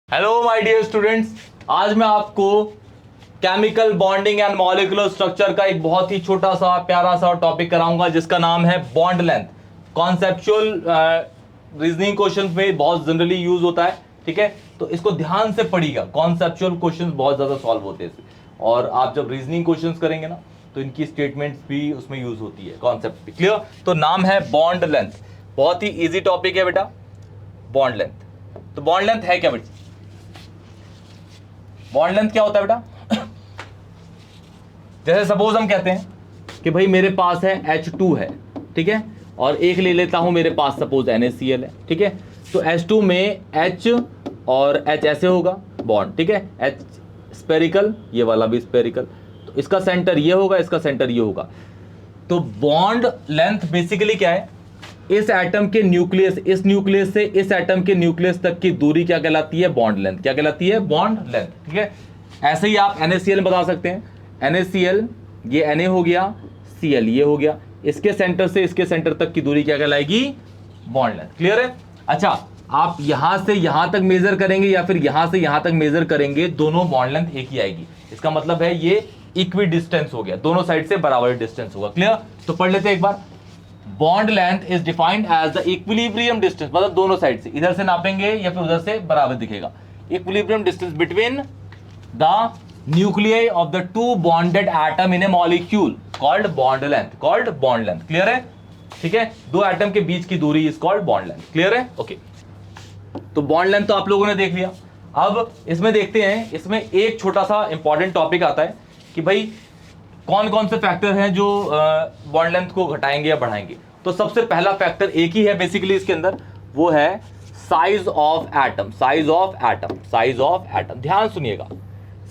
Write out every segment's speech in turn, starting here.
Hello my dear students, आज मैं आपको chemical bonding and molecular structure का एक बहुत ही छोटा सा प्यारा सा टॉपिक कराऊंगा जिसका नाम है bond length. Conceptual reasoning questions में बहुत जनरली यूज होता है, ठीक है। तो इसको ध्यान से पढ़िएगा, कॉन्सेप्चुअल क्वेश्चंस बहुत ज्यादा सॉल्व होते हैं इससे। और आप जब रीजनिंग क्वेश्चंस करेंगे ना तो इनकी स्टेटमेंट्स भी उसमें यूज होती है, कॉन्सेप्ट भी क्लियर। तो नाम है बॉन्ड लेंथ, बहुत ही इजी टॉपिक है बेटा, बॉन्ड लेंथ। तो बॉन्ड लेंथ है क्या बेटा? बॉन्ड लेंथ क्या होता है बेटा? जैसे सपोज हम कहते हैं कि भाई मेरे पास है H2 है, ठीक है, और एक ले लेता हूं मेरे पास सपोज NaCl है, ठीक है। तो H2 में H और H ऐसे होगा बॉन्ड, ठीक है, H स्पेरिकल, ये वाला भी स्पेरिकल, तो इसका सेंटर ये होगा, इसका सेंटर ये होगा। तो बॉन्ड लेंथ बेसिकली क्या है? इस एटम के न्यूक्लियस, इस न्यूक्लियस से इस एटम के न्यूक्लियस तक की दूरी क्या कहलाती है? Bond length. क्या कहलाती है? बॉन्ड लेंथ, ठीक है। ऐसे ही आप NaCl बता सकते हैं। NaCl ये Na हो गया, Cl ये हो गया, इसके सेंटर से इसके सेंटर तक की दूरी क्या कहलाएगी? Bond length. क्लियर है? अच्छा, आप यहां से यहां तक मेजर करेंगे या फिर यहां से यहां तक मेजर करेंगे, दोनों बॉन्ड लेंथ एक ही आएगी। इसका मतलब है ये इक्वी डिस्टेंस हो गया, दोनों साइड से बराबर डिस्टेंस होगा। क्लियर? तो पढ़ लेते हैं एक बार। Bond length is defined as the equilibrium distance, मतलब दोनों साइड से, इधर से नापेंगे या फिर उधर से बराबर दिखेगा। Equilibrium distance between the nuclei of the two bonded atom in A molecule called bond length, called bond length. Clear है? ठीक है, दो एटम के बीच की दूरी is called bond length. Clear है? ओके, तो बॉन्ड लेंथ तो आप लोगों ने देख लिया। अब इसमें देखते हैं, इसमें एक छोटा सा इंपॉर्टेंट टॉपिक आता है कि भाई कौन कौन से फैक्टर हैं जो बॉन्ड लेंथ को घटाएंगे या बढ़ाएंगे। तो सबसे पहला फैक्टर एक ही है बेसिकली इसके अंदर, वो है size of atom. Size of atom, size of atom, ध्यान सुनिएगा।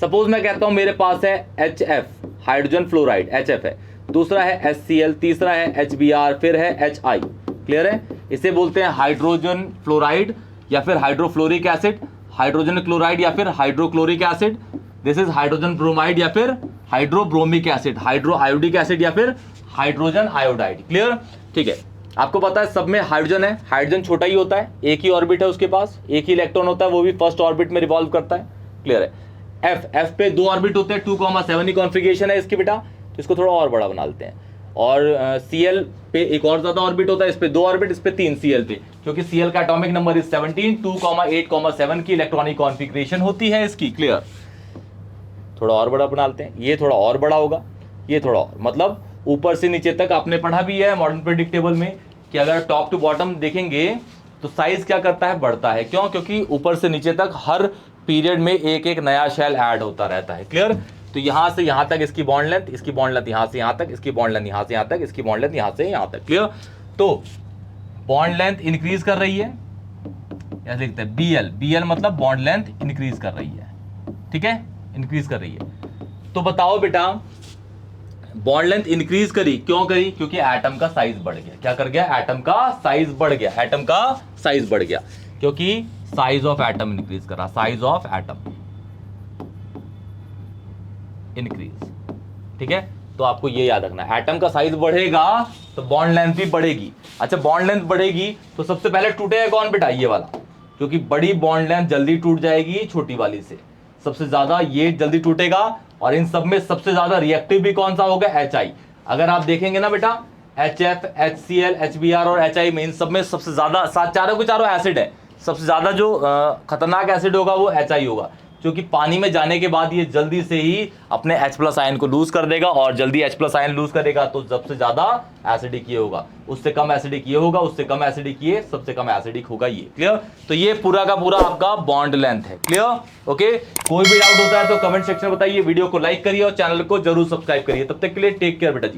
सपोज मैं कहता हूं मेरे पास है HF हाइड्रोजन फ्लोराइड, HF है, दूसरा है HCl, तीसरा है HBr, फिर है HI। क्लियर है? इसे बोलते हैं हाइड्रोजन फ्लोराइड या फिर हाइड्रोफ्लोरिक एसिड, हाइड्रोजन क्लोराइड या फिर hydrochloric acid, this is hydrogen bromide या फिर hydrobromic acid, hydro iodic acid या फिर हाइड्रोजन आयोडाइड। क्लियर? ठीक है, आपको पता है सब में हाइड्रोजन है, हाइड्रोजन छोटा ही होता है, एक ही ऑर्बिट है उसके पास, एक ही इलेक्ट्रॉन होता है, वो भी फर्स्ट ऑर्बिट में रिवॉल्व करता है। क्लियर है? F पे दो ऑर्बिट होते हैं, 2,7 की कॉन्फ़िगरेशन है इसकी बेटा, तो इसको थोड़ा और बड़ा बना लेते हैं। और Cl पे एक और ज्यादा ऑर्बिट होता है, इस पे दो ऑर्बिट, इस पे 3 Cl पे, क्योंकि Cl का एटॉमिक नंबर इज 17, 2,8,7 की इलेक्ट्रॉनिक कॉन्फ़िगरेशन होती है इसकी। क्लियर? थोड़ा और बड़ा बना लेते हैं, ये थोड़ा और बड़ा होगा, ये थोड़ा और, मतलब ऊपर से नीचे तक आपने पढ़ा भी है मॉडर्न पीरियोडिक टेबल में कि अगर टॉप टू बॉटम देखेंगे तो साइज क्या करता है? बढ़ता है। क्यों? क्योंकि ऊपर से नीचे तक हर पीरियड में एक एक नया शेल ऐड होता रहता है। क्लियर? तो यहां से यहां तक इसकी बॉन्ड लेंथ, इसकी बॉन्ड लेंथ यहां से यहां तक, इसकी बॉन्ड लेंथ यहां से यहां तक, इसकी बॉन्ड लेंथ यहां से यहां तक। क्लियर? तो बॉन्ड लेंथ इंक्रीज कर रही है, ऐसे लिखते हैं BL मतलब बॉन्ड लेंथ इंक्रीज कर रही है, ठीक है, इंक्रीज कर रही है। तो बताओ बेटा, बॉन्ड लेंथ इंक्रीज करी, क्यों करी? क्योंकि एटम का साइज बढ़ गया। क्या कर गया? एटम का साइज बढ़ गया, एटम का साइज बढ़ गया, क्योंकि साइज ऑफ एटम इंक्रीज करा, साइज ऑफ एटम इंक्रीज, ठीक है। तो आपको ये याद रखना, एटम का साइज बढ़ेगा तो बॉन्ड लेंथ भी बढ़ेगी। अच्छा, बॉन्ड लेंथ बढ़ेगी तो सबसे पहले टूटेगा कौन बेटा? ये वाला, क्योंकि बड़ी बॉन्ड लेंथ जल्दी टूट जाएगी छोटी वाली से, सबसे ज्यादा ये जल्दी टूटेगा। और इन सब में सबसे ज्यादा रिएक्टिव भी कौन सा होगा? HI। अगर आप देखेंगे ना बेटा, HF, HCl, HBr और HI में, इन सब में सबसे ज्यादा, चारों के चारों एसिड है, सबसे ज्यादा जो खतरनाक एसिड होगा वो HI होगा, क्योंकि पानी में जाने के बाद ये जल्दी से ही अपने H+ आयन को लूज कर देगा, और जल्दी H+ आयन लूज करेगा तो सबसे ज्यादा एसिडिक ये होगा, उससे कम एसिडिक ये होगा, उससे कम एसिडिक ये, सबसे कम एसिडिक होगा ये। क्लियर? तो ये पूरा का पूरा आपका बॉन्ड लेंथ है। क्लियर? ओके, कोई भी डाउट होता है तो कमेंट सेक्शन में बताइए, वीडियो को लाइक करिए और चैनल को जरूर सब्सक्राइब करिए। तब तक के लिए टेक केयर बेटा जी।